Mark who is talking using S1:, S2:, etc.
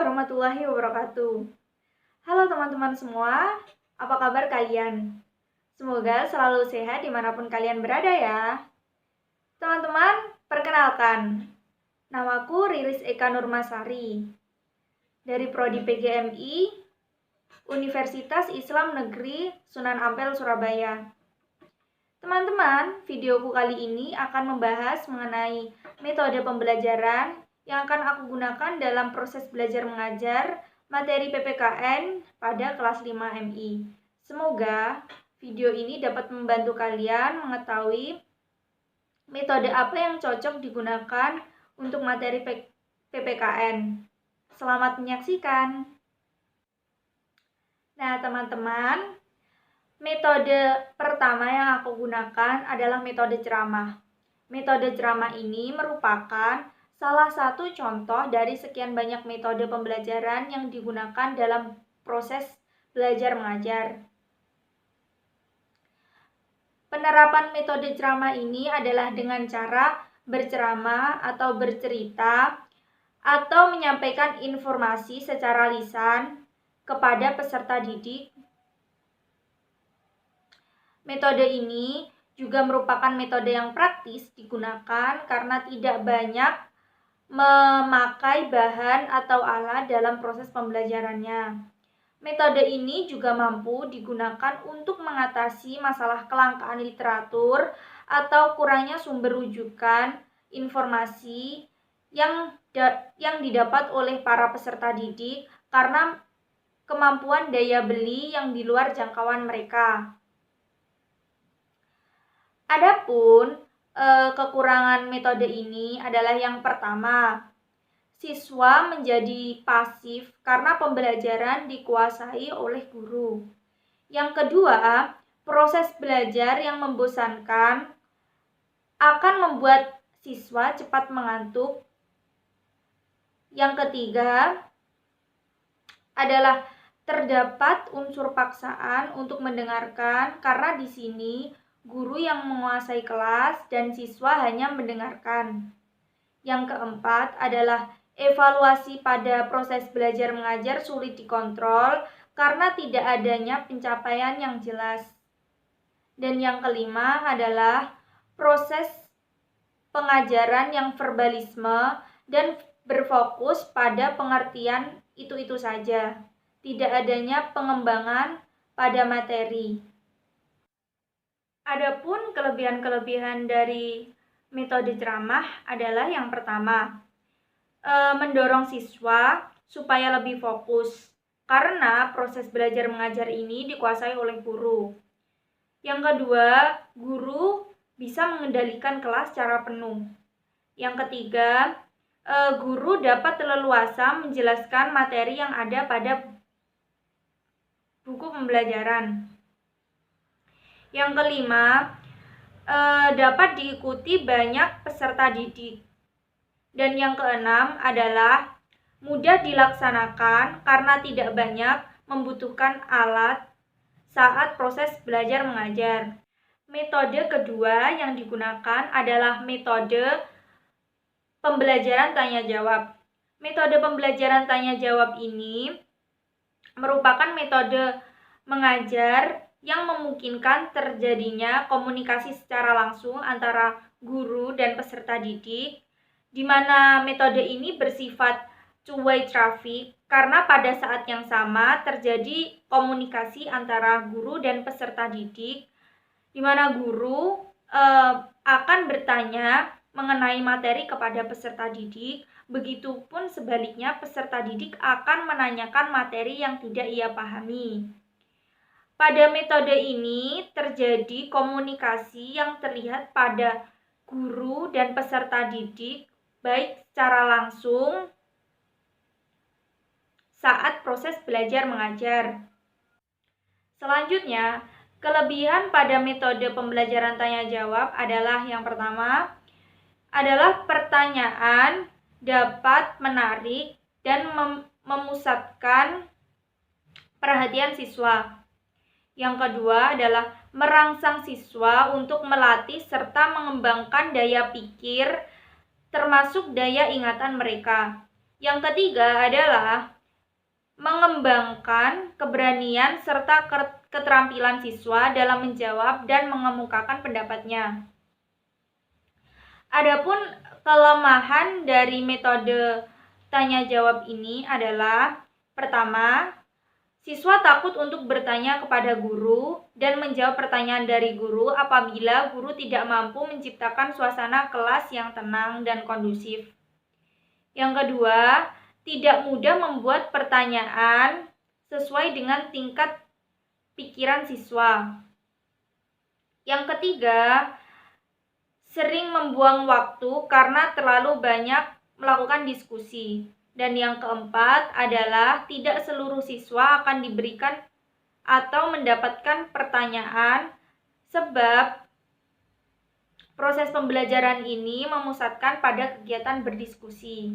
S1: warahmatullahi wabarakatuh. Halo teman-teman semua, apa kabar kalian? Semoga selalu sehat dimanapun kalian berada ya. Teman-teman, perkenalkan, namaku Riris Eka Nurmasari dari Prodi PGMI, Universitas Islam Negeri Sunan Ampel, Surabaya. Teman-teman, videoku kali ini akan membahas mengenai metode pembelajaran yang akan aku gunakan dalam proses belajar mengajar materi PPKN pada kelas 5 MI. Semoga video ini dapat membantu kalian mengetahui metode apa yang cocok digunakan untuk materi PPKN. Selamat menyaksikan. Nah, teman-teman, metode pertama yang aku gunakan adalah metode ceramah. Metode ceramah ini merupakan salah satu contoh dari sekian banyak metode pembelajaran yang digunakan dalam proses belajar mengajar. Penerapan metode ceramah ini adalah dengan cara berceramah atau bercerita atau menyampaikan informasi secara lisan kepada peserta didik. Metode ini juga merupakan metode yang praktis digunakan karena tidak banyak memakai bahan atau alat dalam proses pembelajarannya. Metode ini juga mampu digunakan untuk mengatasi masalah kelangkaan literatur atau kurangnya sumber rujukan informasi yang didapat oleh para peserta didik karena kemampuan daya beli yang di luar jangkauan mereka. Adapun kekurangan metode ini adalah yang pertama, siswa menjadi pasif karena pembelajaran dikuasai oleh guru. Yang kedua, proses belajar yang membosankan akan membuat siswa cepat mengantuk. Yang ketiga adalah terdapat unsur paksaan untuk mendengarkan karena di sini guru yang menguasai kelas dan siswa hanya mendengarkan. Yang keempat adalah evaluasi pada proses belajar mengajar sulit dikontrol karena tidak adanya pencapaian yang jelas. Dan yang kelima adalah proses pengajaran yang verbalisme dan berfokus pada pengertian itu-itu saja. Tidak adanya pengembangan pada materi. Adapun kelebihan-kelebihan dari metode ceramah adalah yang pertama, mendorong siswa supaya lebih fokus karena proses belajar mengajar ini dikuasai oleh guru. Yang kedua, guru bisa mengendalikan kelas secara penuh. Yang ketiga, guru dapat leluasa menjelaskan materi yang ada pada buku pembelajaran. Yang kelima, dapat diikuti banyak peserta didik. Dan yang keenam adalah mudah dilaksanakan karena tidak banyak membutuhkan alat saat proses belajar mengajar. Metode kedua yang digunakan adalah metode pembelajaran tanya jawab. Metode pembelajaran tanya jawab ini merupakan metode mengajar yang memungkinkan terjadinya komunikasi secara langsung antara guru dan peserta didik, di mana metode ini bersifat two-way traffic karena pada saat yang sama terjadi komunikasi antara guru dan peserta didik, di mana guru akan bertanya mengenai materi kepada peserta didik, begitupun sebaliknya peserta didik akan menanyakan materi yang tidak ia pahami. Pada metode ini terjadi komunikasi yang terlihat pada guru dan peserta didik baik secara langsung saat proses belajar mengajar. Selanjutnya, kelebihan pada metode pembelajaran tanya jawab adalah yang pertama adalah pertanyaan dapat menarik dan memusatkan perhatian siswa. Yang kedua adalah merangsang siswa untuk melatih serta mengembangkan daya pikir termasuk daya ingatan mereka. Yang ketiga adalah mengembangkan keberanian serta keterampilan siswa dalam menjawab dan mengemukakan pendapatnya. Adapun kelemahan dari metode tanya jawab ini adalah pertama, siswa takut untuk bertanya kepada guru dan menjawab pertanyaan dari guru apabila guru tidak mampu menciptakan suasana kelas yang tenang dan kondusif. Yang kedua, tidak mudah membuat pertanyaan sesuai dengan tingkat pikiran siswa. Yang ketiga, sering membuang waktu karena terlalu banyak melakukan diskusi. Dan yang keempat adalah tidak seluruh siswa akan diberikan atau mendapatkan pertanyaan sebab proses pembelajaran ini memusatkan pada kegiatan berdiskusi.